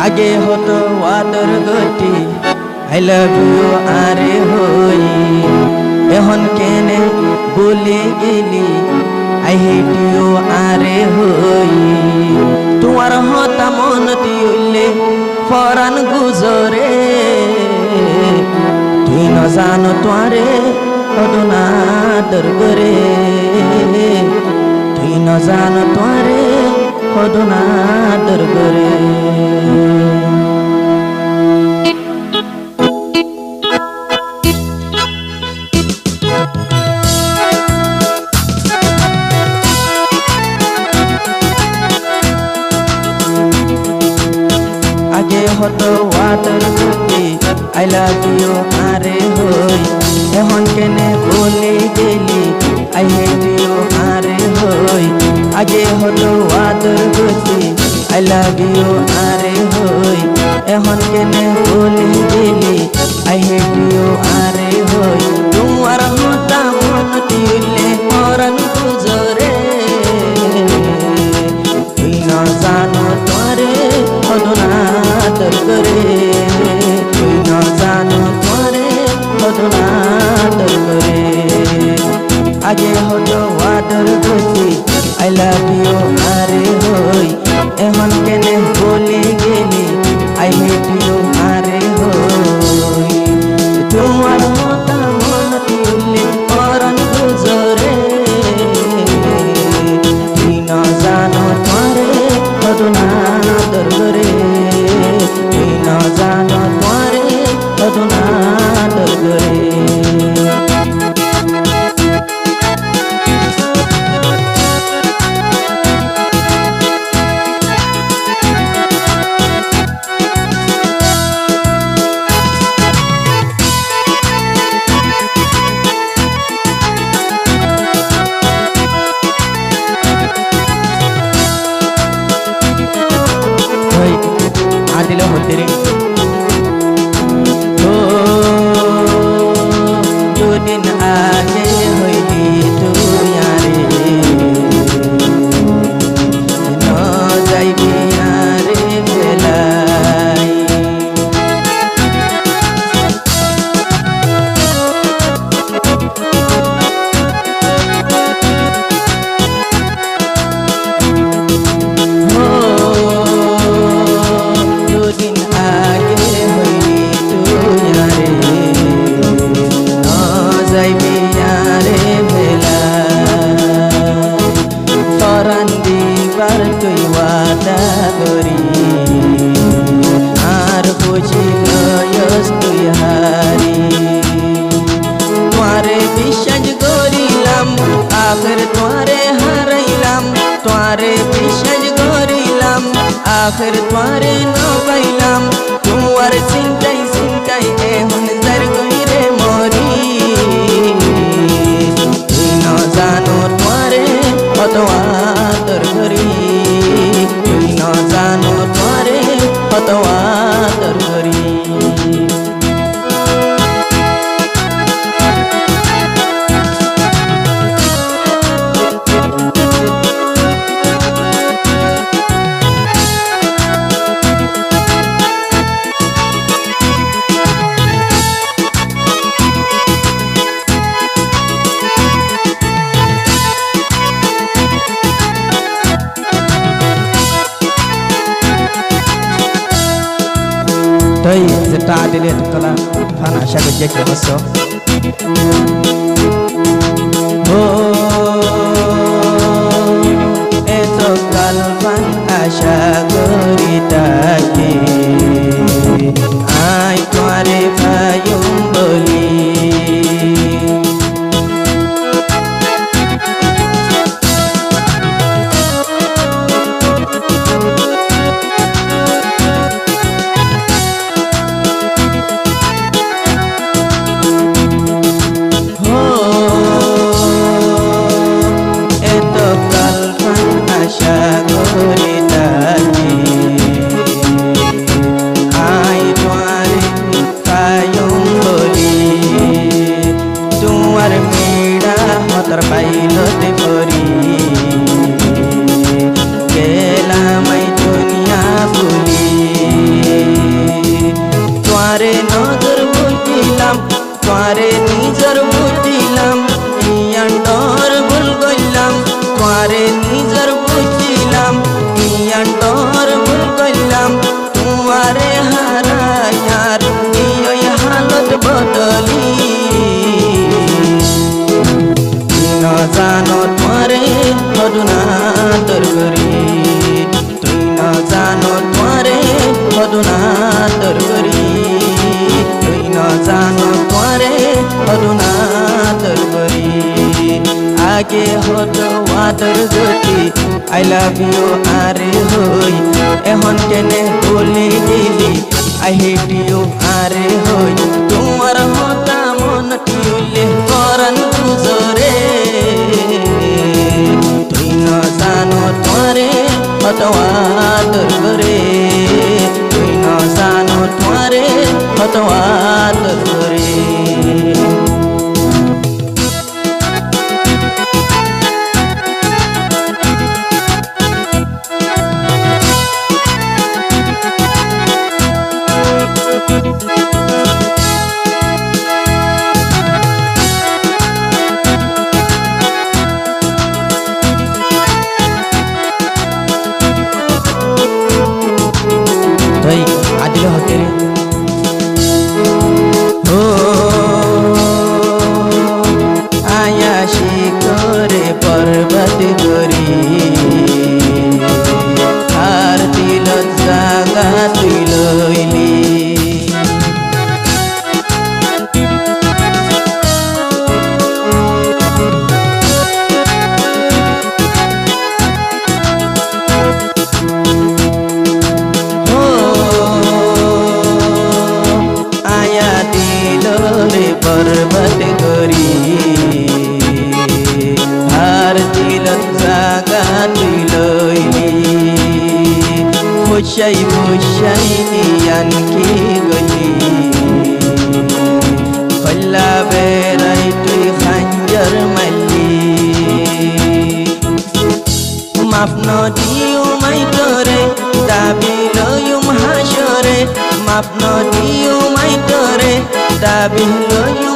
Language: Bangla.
আগে হতো ওয়াদর গতি আই লাভ ইউ আরে হই এখন কেনে বলে গেলি আই হেট ইউ আরে হই তোমার হতা মন দিলে ফরান গুজরে তুই ন জানো তোরে অদনাদর করে তুই ন জানো তোরে অদনাদর করে আগে হতো ওয়াদর গতি আই লাভ ইউ আরে হই এখন কেনে বলে গেলি আই হেট ইউ আরে হই আগে হতো ওয়াদর গতি আই লাভ ইউ আরে হই এখন কেনে বলে গেলি আই হেট ইউ আরে হই তোমার হতা মন দিলে মরণ গুজরে তুই না জানো তোরে অদনাদর করে তুই না জানো তোরে অদনাদর করে আগে হতো ওয়াদর গতি আই লাভ ইউ আরে হই এখন কেনে বলে গেলি আই হেট ইউ আরে হই তোমার হতা মন দিলে মরণ গুজরে তুই না জানো তোরে অদনাদর করে তুই না জানো তোরে অদনাদর করে आदिल होते रे दो दिन आगे होइली तू यारे न जाइबी यारे बेलाई তুই ওয়াদা করি আর বুঝিল তুই হারি তোরে বিশ্বাস করিলাম আখের তোরে হারাইলাম তোরে বিশ্বাস করিলাম আখের তোরে ন পাইলাম তোমার চিন্তাই চিন্তাই এখন যার কইরে মরি তুই ন জানো তোরে কত আদর করি তুই ন জানো তোরে কত আদর করি Tay zeta adile tukala fana shago jeke hoso eto kalban asha goritake ai tware payum boli আগে হতো আদর গতি আই লাভ ইউ আরে হই এখন কেনে ভুলে গেলি আই হেট ইউ আরে হই তোমার হতা মন উল্লে করন গুজরে তুই না জানো তোমারে হত আদর করে তুই না জানো তোমারে হত আদর করে आदिल होते रे हो आया शिखरे पर्वत गरी हार दिल जागा तुई लइली पर्वत गरी हार दिलत जागा तुई लइली मुशाई मुशाई यानकी गली कल्ला बेराई तुई खंजर मल्ली माफ न दियो माई तोरे दाबी लयुम हाशरे माफ न दियो माई तोरे दाबी लयुम